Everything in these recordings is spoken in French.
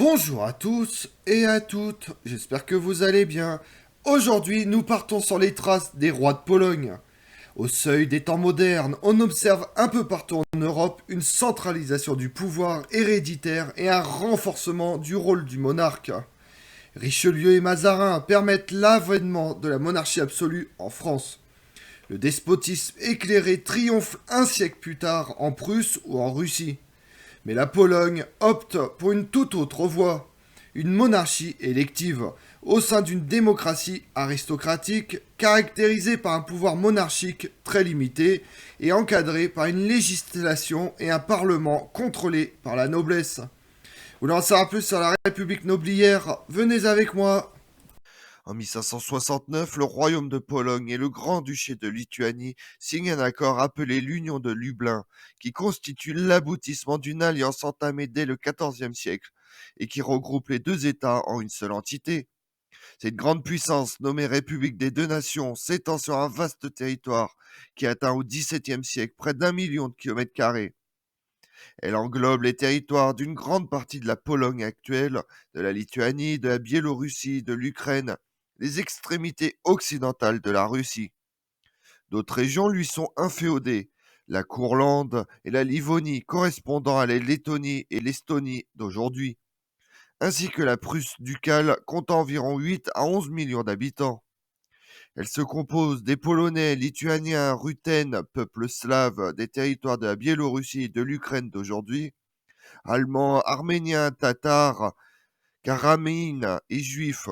Bonjour à tous et à toutes, j'espère que vous allez bien. Aujourd'hui, nous partons sur les traces des rois de Pologne. Au seuil des temps modernes, on observe un peu partout en Europe une centralisation du pouvoir héréditaire et un renforcement du rôle du monarque. Richelieu et Mazarin permettent l'avènement de la monarchie absolue en France. Le despotisme éclairé triomphe un siècle plus tard en Prusse ou en Russie. Mais la Pologne opte pour une toute autre voie, une monarchie élective, au sein d'une démocratie aristocratique caractérisée par un pouvoir monarchique très limité et encadré par une législation et un parlement contrôlé par la noblesse. Vous voulez en savoir plus sur la République nobiliaire? Venez avec moi. En 1569, le royaume de Pologne et le grand-duché de Lituanie signent un accord appelé l'Union de Lublin, qui constitue l'aboutissement d'une alliance entamée dès le XIVe siècle et qui regroupe les deux États en une seule entité. Cette grande puissance, nommée République des deux nations, s'étend sur un vaste territoire qui atteint au XVIIe siècle près d'1 million de kilomètres carrés. Elle englobe les territoires d'une grande partie de la Pologne actuelle, de la Lituanie, de la Biélorussie, de l'Ukraine, les extrémités occidentales de la Russie. D'autres régions lui sont inféodées, la Courlande et la Livonie correspondant à la Lettonie et l'Estonie d'aujourd'hui, ainsi que la Prusse ducale comptant environ 8 à 11 millions d'habitants. Elle se compose des Polonais, Lituaniens, Ruthènes, peuples slaves des territoires de la Biélorussie et de l'Ukraine d'aujourd'hui, Allemands, Arméniens, Tatars, Karamines et Juifs.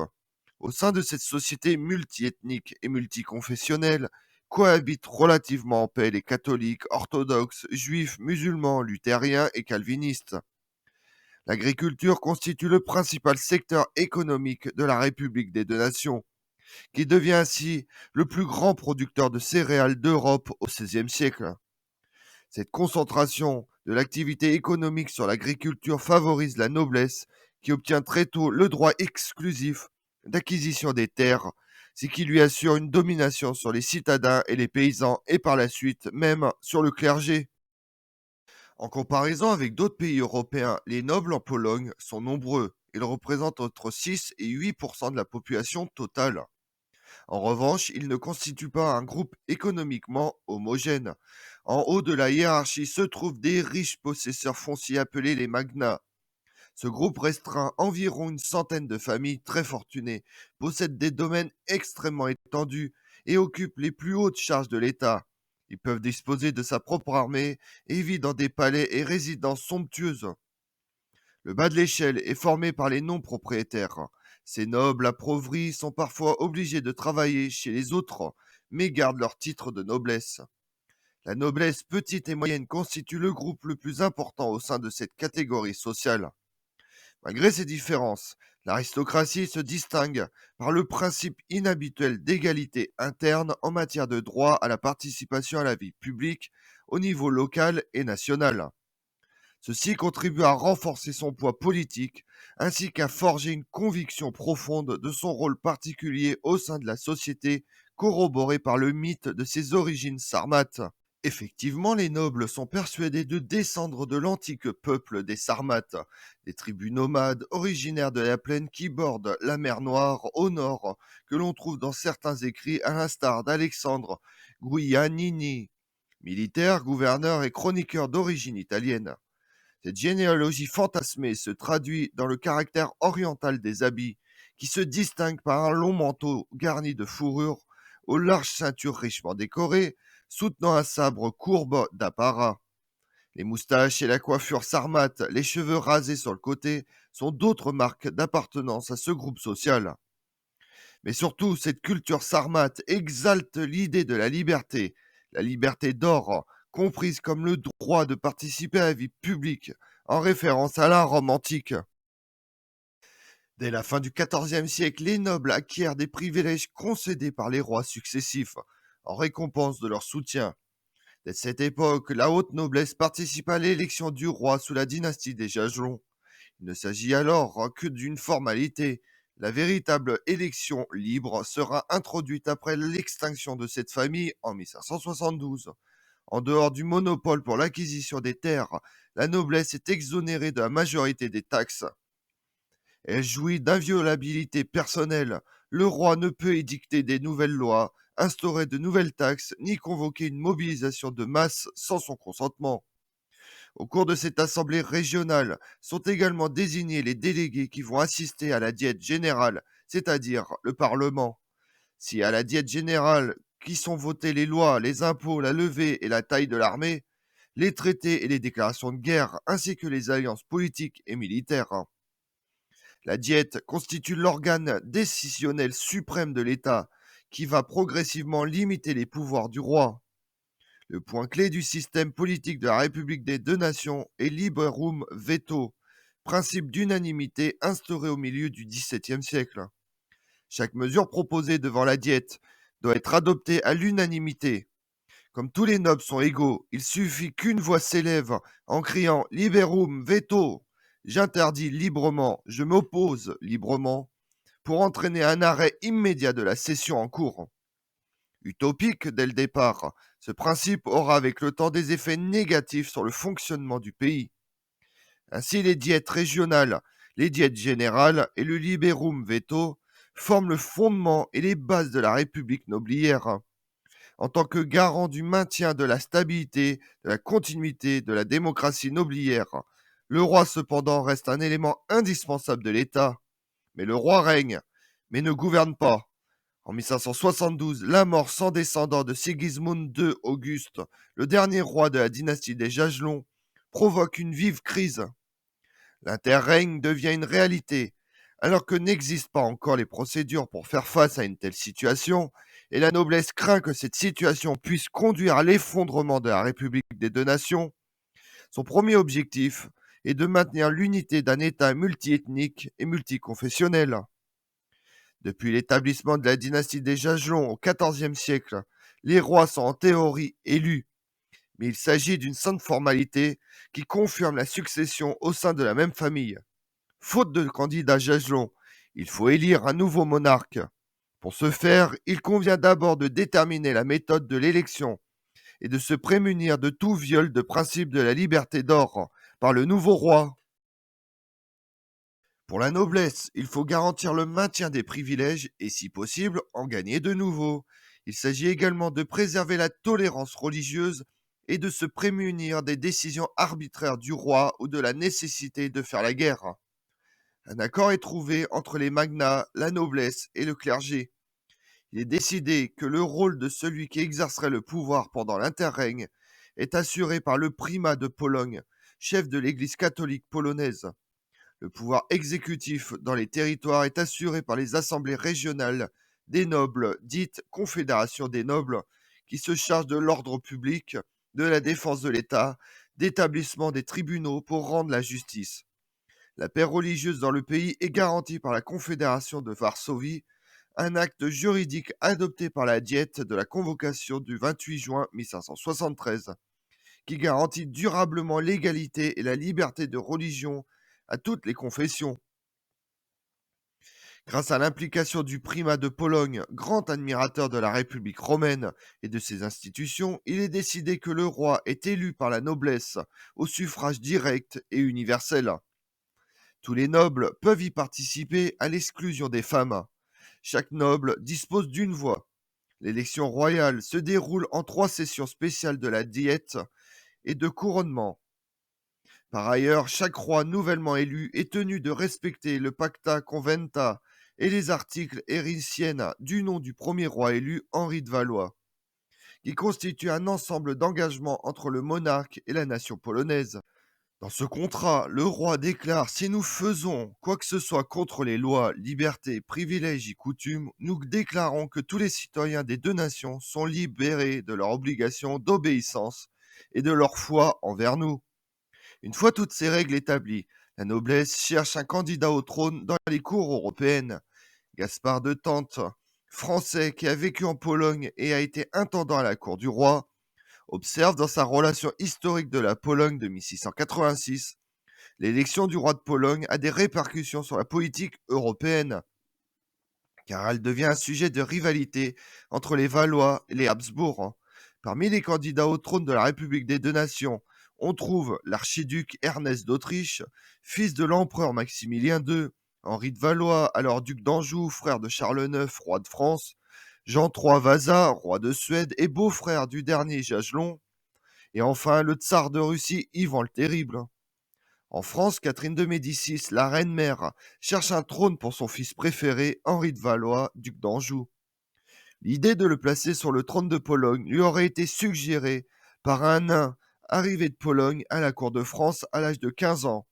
Au sein de cette société multiethnique et multiconfessionnelle, cohabitent relativement en paix les catholiques, orthodoxes, juifs, musulmans, luthériens et calvinistes. L'agriculture constitue le principal secteur économique de la République des deux nations, qui devient ainsi le plus grand producteur de céréales d'Europe au XVIe siècle. Cette concentration de l'activité économique sur l'agriculture favorise la noblesse qui obtient très tôt le droit exclusif d'acquisition des terres, ce qui lui assure une domination sur les citadins et les paysans et par la suite même sur le clergé. En comparaison avec d'autres pays européens, les nobles en Pologne sont nombreux. Ils représentent entre 6 et 8% de la population totale. En revanche, ils ne constituent pas un groupe économiquement homogène. En haut de la hiérarchie se trouvent des riches possesseurs fonciers appelés les magnats. Ce groupe restreint, environ une centaine de familles très fortunées, possède des domaines extrêmement étendus et occupe les plus hautes charges de l'État. Ils peuvent disposer de sa propre armée et vivent dans des palais et résidences somptueuses. Le bas de l'échelle est formé par les non-propriétaires. Ces nobles appauvris sont parfois obligés de travailler chez les autres, mais gardent leur titre de noblesse. La noblesse petite et moyenne constitue le groupe le plus important au sein de cette catégorie sociale. Malgré ces différences, l'aristocratie se distingue par le principe inhabituel d'égalité interne en matière de droit à la participation à la vie publique au niveau local et national. Ceci contribue à renforcer son poids politique ainsi qu'à forger une conviction profonde de son rôle particulier au sein de la société, corroborée par le mythe de ses origines sarmates. Effectivement, les nobles sont persuadés de descendre de l'antique peuple des Sarmates, des tribus nomades originaires de la plaine qui borde la mer Noire au nord, que l'on trouve dans certains écrits à l'instar d'Alexandre Guianini, militaire, gouverneur et chroniqueur d'origine italienne. Cette généalogie fantasmée se traduit dans le caractère oriental des habits, qui se distinguent par un long manteau garni de fourrure, aux larges ceintures richement décorées, soutenant un sabre courbe d'apparat. Les moustaches et la coiffure sarmate, les cheveux rasés sur le côté, sont d'autres marques d'appartenance à ce groupe social. Mais surtout, cette culture sarmate exalte l'idée de la liberté d'or, comprise comme le droit de participer à la vie publique, en référence à la Rome antique. Dès la fin du XIVe siècle, les nobles acquièrent des privilèges concédés par les rois successifs, en récompense de leur soutien. Dès cette époque, la haute noblesse participe à l'élection du roi sous la dynastie des Jagellons. Il ne s'agit alors que d'une formalité. La véritable élection libre sera introduite après l'extinction de cette famille en 1572. En dehors du monopole pour l'acquisition des terres, la noblesse est exonérée de la majorité des taxes. Elle jouit d'inviolabilité personnelle. Le roi ne peut édicter des nouvelles lois, instaurer de nouvelles taxes, ni convoquer une mobilisation de masse sans son consentement. Au cours de cette assemblée régionale sont également désignés les délégués qui vont assister à la diète générale, c'est-à-dire le Parlement. Si à la diète générale qui sont votées les lois, les impôts, la levée et la taille de l'armée, les traités et les déclarations de guerre, ainsi que les alliances politiques et militaires. La diète constitue l'organe décisionnel suprême de l'État qui va progressivement limiter les pouvoirs du roi. Le point clé du système politique de la République des deux nations est liberum veto, principe d'unanimité instauré au milieu du XVIIe siècle. Chaque mesure proposée devant la diète doit être adoptée à l'unanimité. Comme tous les nobles sont égaux, il suffit qu'une voix s'élève en criant liberum veto, j'interdis librement, je m'oppose librement, pour entraîner un arrêt immédiat de la session en cours. Utopique dès le départ, ce principe aura avec le temps des effets négatifs sur le fonctionnement du pays. Ainsi, les diètes régionales, les diètes générales et le liberum veto forment le fondement et les bases de la République nobiliaire. En tant que garant du maintien de la stabilité, de la continuité de la démocratie nobiliaire, le roi cependant reste un élément indispensable de l'État. Mais le roi règne, mais ne gouverne pas. En 1572, la mort sans descendant de Sigismund II Auguste, le dernier roi de la dynastie des Jagellons, provoque une vive crise. L'interrègne devient une réalité, alors que n'existent pas encore les procédures pour faire face à une telle situation, et la noblesse craint que cette situation puisse conduire à l'effondrement de la République des deux nations. Son premier objectif est de maintenir l'unité d'un État multiethnique et multiconfessionnel. Depuis l'établissement de la dynastie des Jagellons au XIVe siècle, les rois sont en théorie élus, mais il s'agit d'une simple formalité qui confirme la succession au sein de la même famille. Faute de candidats Jagellons, il faut élire un nouveau monarque. Pour ce faire, il convient d'abord de déterminer la méthode de l'élection et de se prémunir de tout viol de principe de la liberté d'or par le nouveau roi. Pour la noblesse, il faut garantir le maintien des privilèges et, si possible, en gagner de nouveaux. Il s'agit également de préserver la tolérance religieuse et de se prémunir des décisions arbitraires du roi ou de la nécessité de faire la guerre. Un accord est trouvé entre les magnats, la noblesse et le clergé. Il est décidé que le rôle de celui qui exercerait le pouvoir pendant l'interrègne est assuré par le primat de Pologne, chef de l'Église catholique polonaise. Le pouvoir exécutif dans les territoires est assuré par les assemblées régionales des nobles, dites confédérations des nobles, qui se chargent de l'ordre public, de la défense de l'État, d'établissement des tribunaux pour rendre la justice. La paix religieuse dans le pays est garantie par la Confédération de Varsovie, un acte juridique adopté par la Diète de la Convocation du 28 juin 1573, qui garantit durablement l'égalité et la liberté de religion à toutes les confessions. Grâce à l'implication du primat de Pologne, grand admirateur de la République romaine et de ses institutions, il est décidé que le roi est élu par la noblesse au suffrage direct et universel. Tous les nobles peuvent y participer à l'exclusion des femmes. Chaque noble dispose d'une voix. L'élection royale se déroule en 3 sessions spéciales de la diète et de couronnement. Par ailleurs, chaque roi nouvellement élu est tenu de respecter le Pacta Conventa et les articles Ericiena du nom du premier roi élu, Henri de Valois, qui constitue un ensemble d'engagements entre le monarque et la nation polonaise. Dans ce contrat, le roi déclare: si nous faisons quoi que ce soit contre les lois, libertés, privilèges et coutumes, nous déclarons que tous les citoyens des deux nations sont libérés de leur obligation d'obéissance et de leur foi envers nous. Une fois toutes ces règles établies, la noblesse cherche un candidat au trône dans les cours européennes. Gaspard de Tente, français qui a vécu en Pologne et a été intendant à la cour du roi, observe dans sa relation historique de la Pologne de 1686, l'élection du roi de Pologne a des répercussions sur la politique européenne, car elle devient un sujet de rivalité entre les Valois et les Habsbourg. Parmi les candidats au trône de la République des deux nations, on trouve l'archiduc Ernest d'Autriche, fils de l'empereur Maximilien II, Henri de Valois, alors duc d'Anjou, frère de Charles IX, roi de France, Jean III Vasa, roi de Suède et beau-frère du dernier Jagellon, et enfin le tsar de Russie, Ivan le Terrible. En France, Catherine de Médicis, la reine-mère, cherche un trône pour son fils préféré, Henri de Valois, duc d'Anjou. L'idée de le placer sur le trône de Pologne lui aurait été suggérée par un nain arrivé de Pologne à la cour de France à l'âge de 15 ans.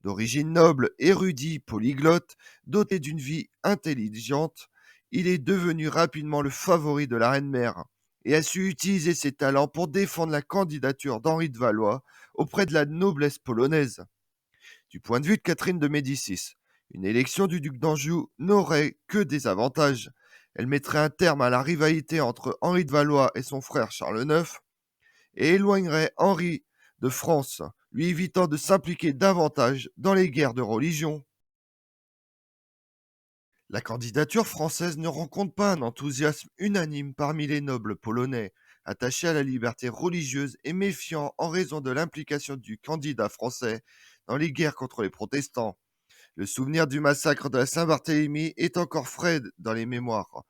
D'origine noble, érudit, polyglotte, doté d'une vie intelligente, il est devenu rapidement le favori de la reine-mère et a su utiliser ses talents pour défendre la candidature d'Henri de Valois auprès de la noblesse polonaise. Du point de vue de Catherine de Médicis, une élection du duc d'Anjou n'aurait que des avantages. Elle mettrait un terme à la rivalité entre Henri de Valois et son frère Charles IX et éloignerait Henri de France, lui évitant de s'impliquer davantage dans les guerres de religion. La candidature française ne rencontre pas un enthousiasme unanime parmi les nobles polonais, attachés à la liberté religieuse et méfiants en raison de l'implication du candidat français dans les guerres contre les protestants. Le souvenir du massacre de la Saint-Barthélemy est encore frais dans les mémoires.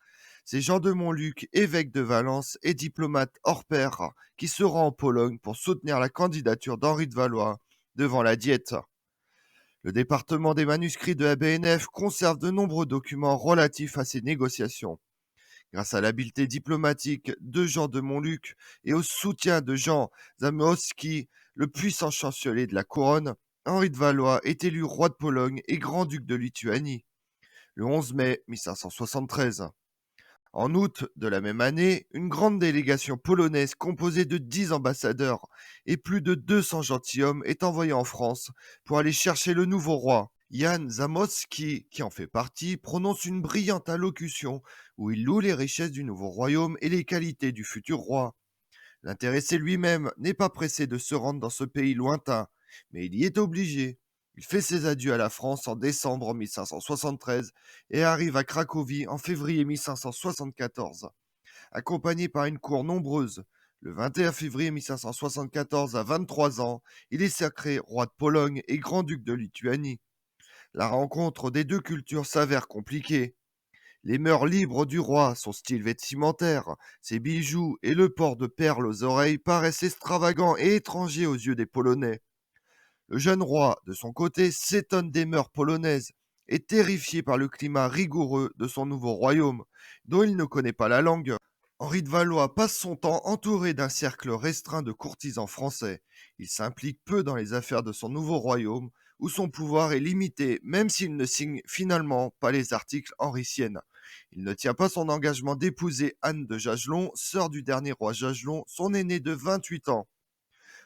C'est Jean de Montluc, évêque de Valence et diplomate hors pair, qui se rend en Pologne pour soutenir la candidature d'Henri de Valois devant la Diète. Le département des manuscrits de la BNF conserve de nombreux documents relatifs à ces négociations. Grâce à l'habileté diplomatique de Jean de Montluc et au soutien de Jean Zamoyski, le puissant chancelier de la couronne, Henri de Valois est élu roi de Pologne et grand-duc de Lituanie, le 11 mai 1573. En août de la même année, une grande délégation polonaise composée de 10 ambassadeurs et plus de 200 gentilshommes est envoyée en France pour aller chercher le nouveau roi. Jan Zamoyski, qui en fait partie, prononce une brillante allocution où il loue les richesses du nouveau royaume et les qualités du futur roi. L'intéressé lui-même n'est pas pressé de se rendre dans ce pays lointain, mais il y est obligé. Il fait ses adieux à la France en décembre 1573 et arrive à Cracovie en février 1574, accompagné par une cour nombreuse. Le 21 février 1574, à 23 ans, il est sacré roi de Pologne et grand-duc de Lituanie. La rencontre des deux cultures s'avère compliquée. Les mœurs libres du roi, son style vestimentaire, ses bijoux et le port de perles aux oreilles paraissent extravagants et étrangers aux yeux des Polonais. Le jeune roi, de son côté, s'étonne des mœurs polonaises et terrifié par le climat rigoureux de son nouveau royaume, dont il ne connaît pas la langue. Henri de Valois passe son temps entouré d'un cercle restreint de courtisans français. Il s'implique peu dans les affaires de son nouveau royaume, où son pouvoir est limité, même s'il ne signe finalement pas les articles henriciennes. Il ne tient pas son engagement d'épouser Anne de Jagellon, sœur du dernier roi Jagellon, son aîné de 28 ans.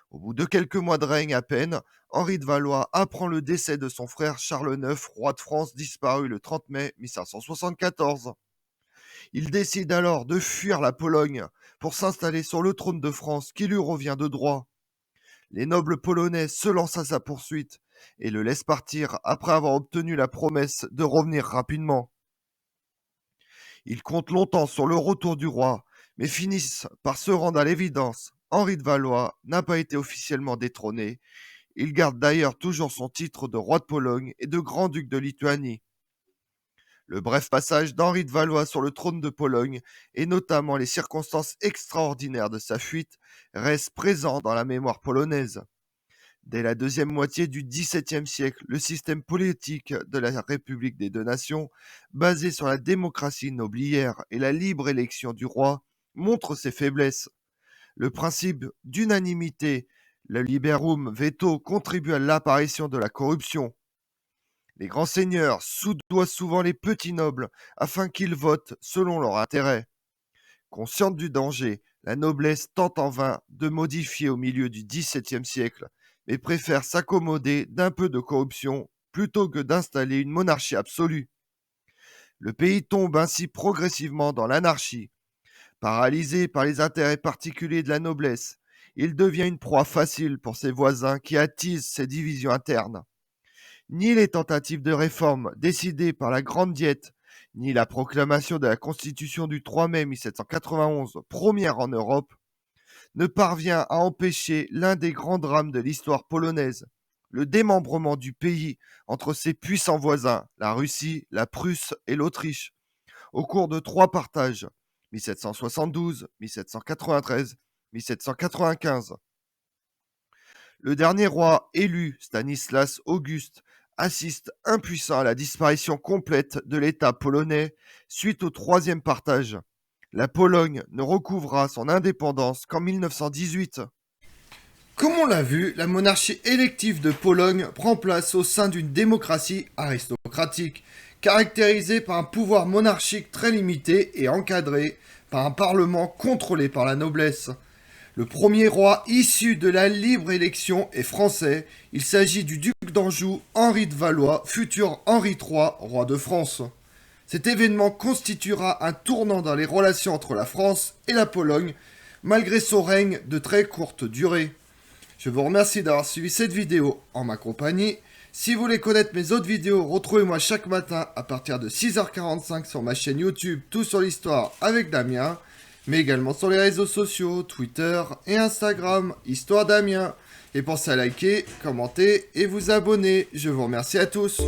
Au bout de quelques mois de règne à peine, Henri de Valois apprend le décès de son frère Charles IX, roi de France, disparu le 30 mai 1574. Il décide alors de fuir la Pologne pour s'installer sur le trône de France qui lui revient de droit. Les nobles polonais se lancent à sa poursuite et le laissent partir après avoir obtenu la promesse de revenir rapidement. Ils comptent longtemps sur le retour du roi, mais finissent par se rendre à l'évidence. Henri de Valois n'a pas été officiellement détrôné. Il garde d'ailleurs toujours son titre de roi de Pologne et de grand-duc de Lituanie. Le bref passage d'Henri de Valois sur le trône de Pologne, et notamment les circonstances extraordinaires de sa fuite, restent présents dans la mémoire polonaise. Dès la deuxième moitié du XVIIe siècle, le système politique de la République des deux nations, basé sur la démocratie nobiliaire et la libre élection du roi, montre ses faiblesses. Le principe d'unanimité, le liberum veto, contribue à l'apparition de la corruption. Les grands seigneurs soudoient souvent les petits nobles afin qu'ils votent selon leur intérêt. Consciente du danger, la noblesse tente en vain de modifier au milieu du XVIIe siècle, mais préfère s'accommoder d'un peu de corruption plutôt que d'installer une monarchie absolue. Le pays tombe ainsi progressivement dans l'anarchie. Paralysé par les intérêts particuliers de la noblesse, il devient une proie facile pour ses voisins qui attisent ses divisions internes. Ni les tentatives de réforme décidées par la Grande Diète, ni la proclamation de la Constitution du 3 mai 1791, première en Europe, ne parvient à empêcher l'un des grands drames de l'histoire polonaise. le démembrement du pays entre ses puissants voisins, la Russie, la Prusse et l'Autriche, au cours de 3 partages, 1772, 1793, 1795. Le dernier roi élu, Stanislas Auguste, assiste impuissant à la disparition complète de l'État polonais suite au 3e partage. La Pologne ne recouvra son indépendance qu'en 1918. Comme on l'a vu, la monarchie élective de Pologne prend place au sein d'une démocratie aristocratique, caractérisée par un pouvoir monarchique très limité et encadré par un parlement contrôlé par la noblesse. Le premier roi issu de la libre élection est français. Il s'agit du duc d'Anjou, Henri de Valois, futur Henri III, roi de France. Cet événement constituera un tournant dans les relations entre la France et la Pologne, malgré son règne de très courte durée. Je vous remercie d'avoir suivi cette vidéo en ma compagnie. Si vous voulez connaître mes autres vidéos, retrouvez-moi chaque matin à partir de 6h45 sur ma chaîne YouTube Tout sur l'Histoire avec Damien, mais également sur les réseaux sociaux, Twitter et Instagram, Histoire Damien. Et pensez à liker, commenter et vous abonner. Je vous remercie à tous.